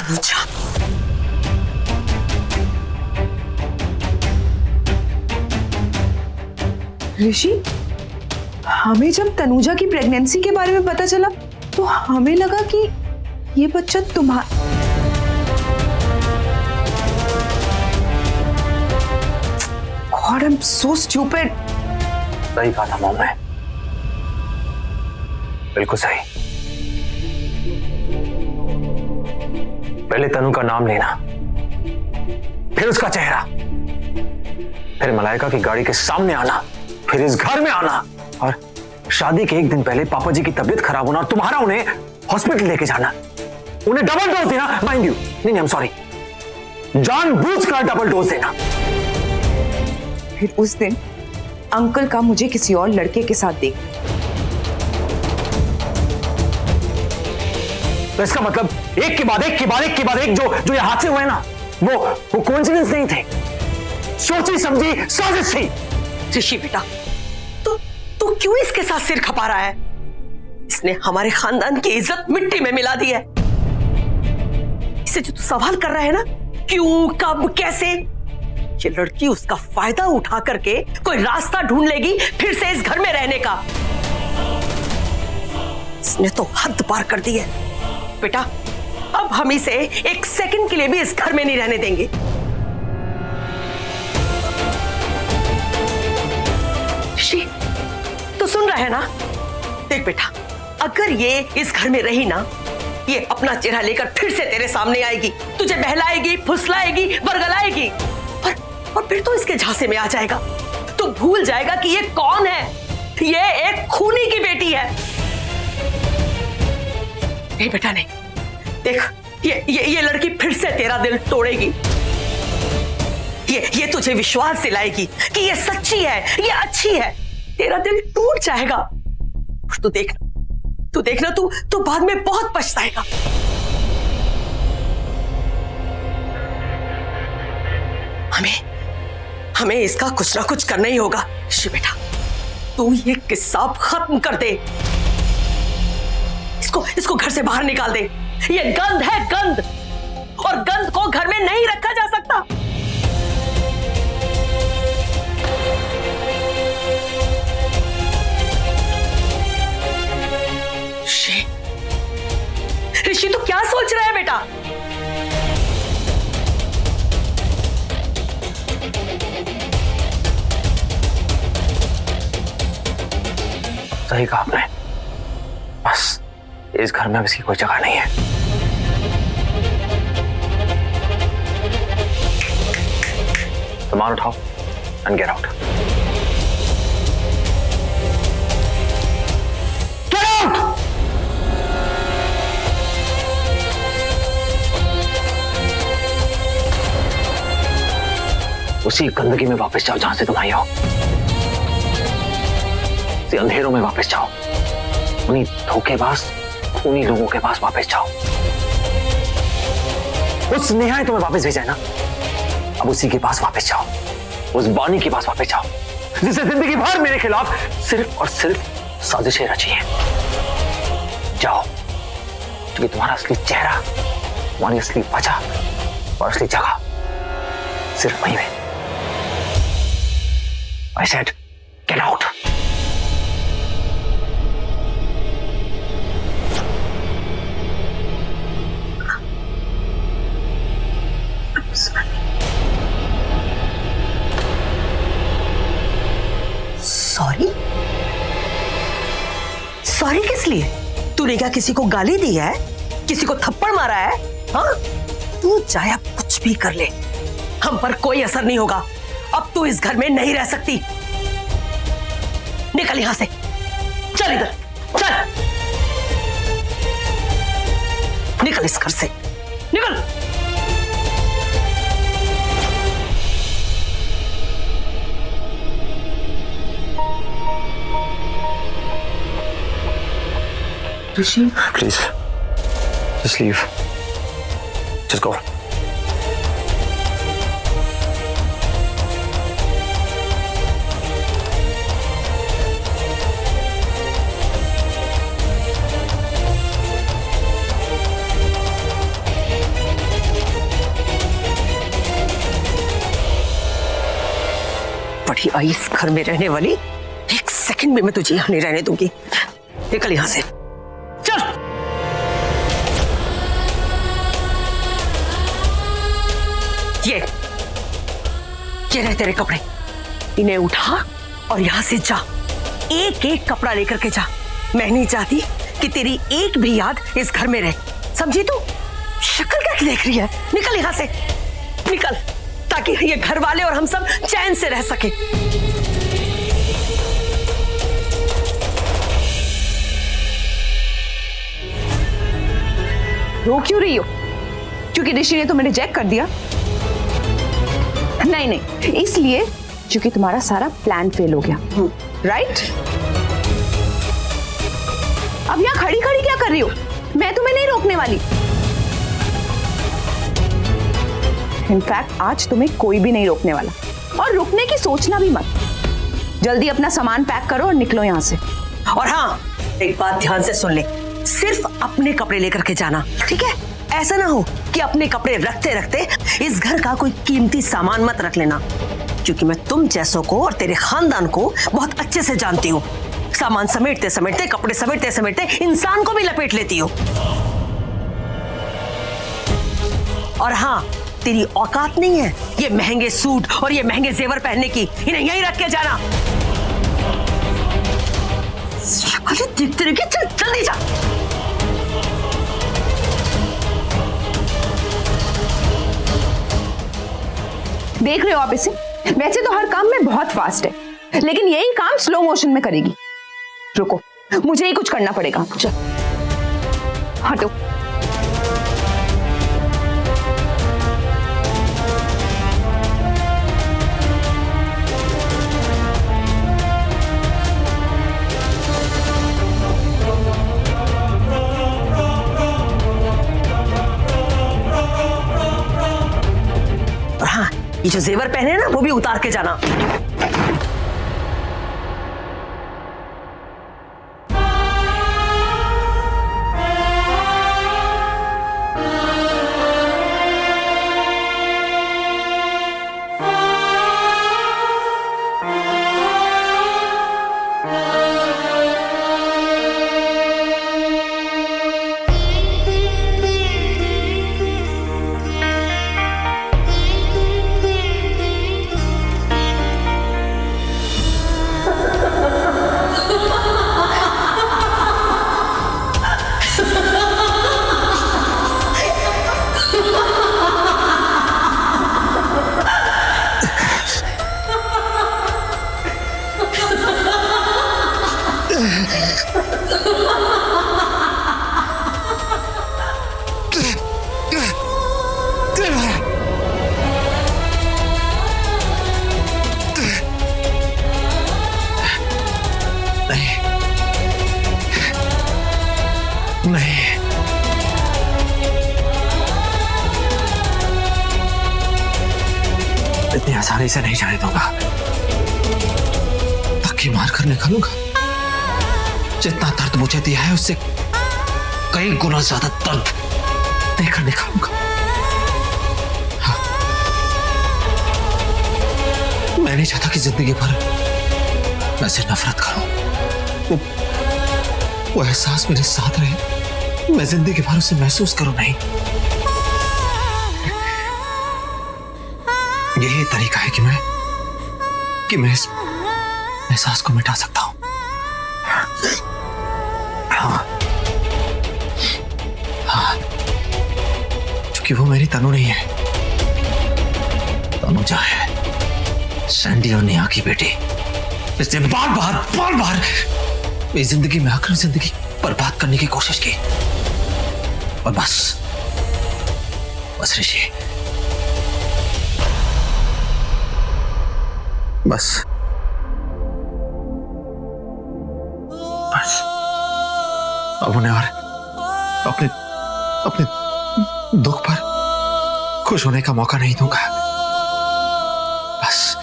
तनुजा। ऋषि, हमें जब तनुजा की प्रेगनेंसी के बारे में पता चला तो हमें लगा कि ये बच्चा तुम्हारा। God, I'm so stupid. सही कहा था मॉम ने, बिल्कुल सही। पहले तनु का नाम लेना, फिर उसका चेहरा, फिर मलाइका की गाड़ी के सामने आना, फिर इस घर में आना, और शादी के एक दिन पहले पापा जी की तबीयत खराब होना और तुम्हारा उन्हें हॉस्पिटल लेके जाना, उन्हें डबल डोज देना। माइंड यू, नहीं आई एम सॉरी, जानबूझकर डबल डोज देना। फिर उस दिन अंकल का मुझे किसी और लड़के के साथ देख। तो इसका मतलब एक के बाद एक के बाद एक के बाद एक जो ये हादसे हुए ना, वो कोइंसिडेंस नहीं थे, सोची समझी साजिश थी। ऋषि बेटा, तू क्यों इसके साथ सिर खपा रहा है? इसने हमारे खानदान की इज्जत मिट्टी में मिला दी है। इसे जो तू सवाल कर रहा है ना, क्यों, कब, कैसे, ये लड़की उसका फायदा उठा करके कोई रास्ता ढूंढ लेगी फिर से इस घर में रहने का। इसने तो हद पार कर दी है बेटा। अब हम इसे एक सेकंड के लिए भी इस घर में नहीं रहने देंगे। ऋषि, तू सुन रहा है ना? देख बेटा, अगर ये इस घर में रही ना, ये अपना चेहरा लेकर फिर से तेरे सामने आएगी, तुझे बहलाएगी, फुसलाएगी, बरगलाएगी, और फिर तो इसके झांसे में आ जाएगा। तो भूल जाएगा कि ये कौन है। ये एक खूनी की बेटी है। नहीं बेटा नहीं, देख ये लड़की फिर से तेरा दिल तोड़ेगी। ये तुझे विश्वास दिलाएगी कि ये सच्ची है, ये अच्छी है। तेरा दिल टूट जाएगा। तू देखना तू बाद में बहुत पछताएगा। हमें इसका कुछ ना कुछ करना ही होगा। ऋषि बेटा, तू ये किस्सा खत्म कर दे। इसको घर से बाहर निकाल दे। ये गंद है, गंद, और गंद को घर में नहीं रखा जा सकता। ऋषि, तू क्या सोच रहा है बेटा? सही कहा आपने, बस इस घर में अब इसकी कोई जगह नहीं है। सामान उठाओ and get out. Get out! उसी गंदगी में वापस जाओ जहां से तुम आई हो। अंधेरों में वापस जाओ, उन्हीं धोखेबाज खूनी लोगों के पास वापस जाओ। उस नेहा ने तुम्हें वापस भेजा है ना, अब उसी के पास वापस जाओ, उस बानी के पास वापस जाओ जिसे जिंदगी भर मेरे खिलाफ सिर्फ और सिर्फ साजिशें रची हैं। जाओ, क्योंकि तुम्हारा असली चेहरा, तुम्हारी असली वजह और असली जगह सिर्फ वहीं है। I said, get out. Sorry? Sorry किस लिए? तूने क्या किसी को गाली दी है? किसी को थप्पड़ मारा है? हाँ? तू चाहे अब कुछ भी कर ले, हम पर कोई असर नहीं होगा। अब तू इस घर में नहीं रह सकती। निकल यहां से, चल इधर, चल, निकल इस घर से, निकल। ऋषि, please just leave, just go. बड़ी आई इस घर में रहने वाली, एक सेकंड में मैं तुझे यहाँ नहीं रहने दूंगी। निकल यहाँ से, चल। ये रहे तेरे कपड़े, इन्हें उठा और यहां से जा। एक एक कपड़ा लेकर के जा। मैं नहीं चाहती कि तेरी एक भी याद इस घर में रहे, समझी तू? शक्ल क्या देख रही है? निकल यहां से, निकल, ताकि ये घर वाले और हम सब चैन से रह सके। रो क्यों रही हो? क्योंकि ऋषि ने तुम्हें रिजेक्ट कर दिया? नहीं नहीं, इसलिए क्योंकि तुम्हारा सारा प्लान फेल हो गया, राइट? अब यहाँ खड़ी खड़ी क्या कर रही हो? मैं तुम्हें नहीं रोकने वाली। इनफैक्ट आज तुम्हें कोई भी नहीं रोकने वाला, और रुकने की सोचना भी मत। जल्दी अपना सामान पैक करो और निकलो यहाँ से। और हाँ, एक बात ध्यान से सुन ले, सिर्फ अपने कपड़े लेकर के जाना, ठीक है? ऐसा ना हो कि अपने कपड़े रखते रखते इस घर का कोई कीमती सामान मत रख लेना, क्योंकि मैं तुम जैसों को और तेरे खानदान को बहुत अच्छे से जानती हूँ। सामान समेटते समेटते, कपड़े समेटते समेटते इंसान को भी लपेट लेती हो। और हाँ, तेरी औकात नहीं है ये महंगे सूट और ये महंगे जेवर पहनने की। इन्हें यहीं रख के जाना। शक्ल दिखती रही, चल जल्दी जा। देख रहे हो आप इसे? वैसे तो हर काम में बहुत फास्ट है, लेकिन यही काम स्लो मोशन में करेगी। रुको, मुझे ही कुछ करना पड़ेगा। चल हटो। और हाँ, ये जो जेवर पहने हैं ना, वो भी उतार के जाना। नहीं, इतनी आसानी से नहीं जाने दूंगा। पक्की मार कर निकालूंगा। जितना दर्द मुझे दिया है उससे कई गुना ज्यादा दर्द देकर निकालूंगा। हाँ। मैं नहीं चाहता कि जिंदगी भर मैं से नफरत करूं। वो एहसास मेरे साथ रहे, मैं जिंदगी भर उसे महसूस करूं नहीं। यही तरीका है कि मैं इस एहसास को मिटा सकता हूं। हाँ, क्योंकि वो मेरी तनु नहीं है, तनुजा है, सैंडी और नेहा की बेटी। इसने बार बार मेरी जिंदगी में आकर जिंदगी बर्बाद करने की कोशिश की। और बस ऋषि, बस अब उन्हें और अपने दुख पर खुश होने का मौका नहीं दूंगा। बस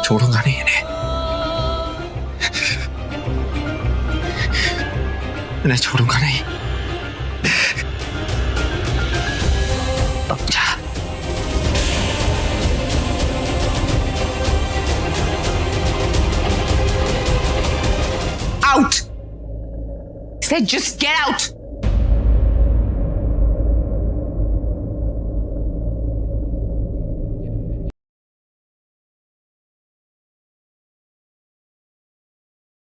छोड़ूंगा नहीं इन्हें छोड़ूंगा नहीं। अब जा। से जस्ट गेट आउट।